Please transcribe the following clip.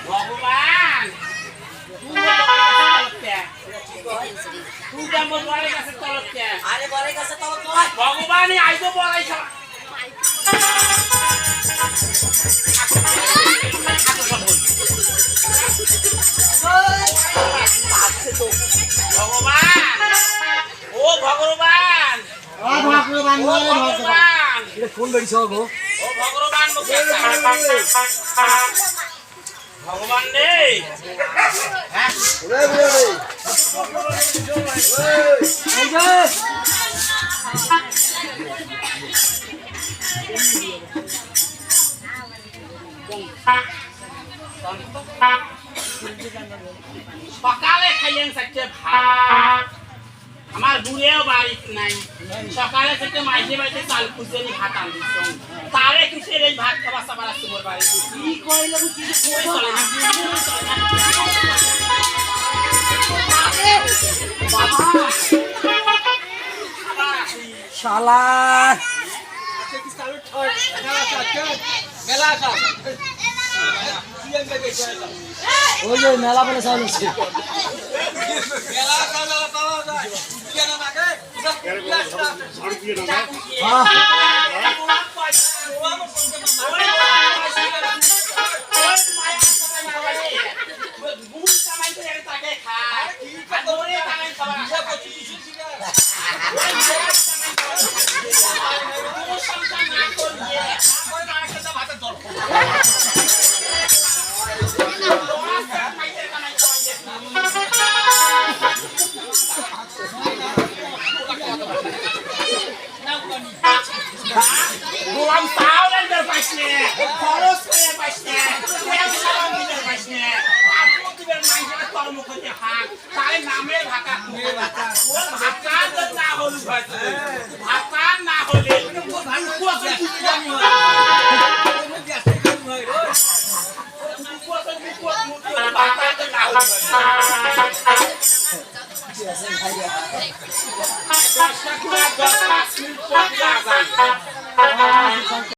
ভগবান ভগবান আইব বলাইছ ভগবান ও ভগবান ভগবান কোন বেরিয়েছ গো ও ভগবান ভগবান রে হ্যাঁ সকালে খাইলেন সাথে ভাত আমার বুড়েও বাড়িত নাই সকালে থেকে মাইজে বাড়িতে চাল খুঁজে ভাত আনছ তারে কিসের এই ভাত খাবার সাবার আসছে মোর বাড়িতে কি কইলে কি চলে না শালা ওই যে মেলা বলে চাউল আছে গোলাম তাওলেন দের পাইছে খরচ করে পাইছে সালাম দিদের পাইছে আপনি দিবেন মাইজের কর্ম করতে হাক তাই নামে ঢাকা তুলে ঢাকা ওর ঢাকা না হলু ভাইছে ঢাকা না হলে ভাই কুয়াশা কি জানি হয় কুয়াশা কি কুয়াশা ঢাকা না হলু ভাই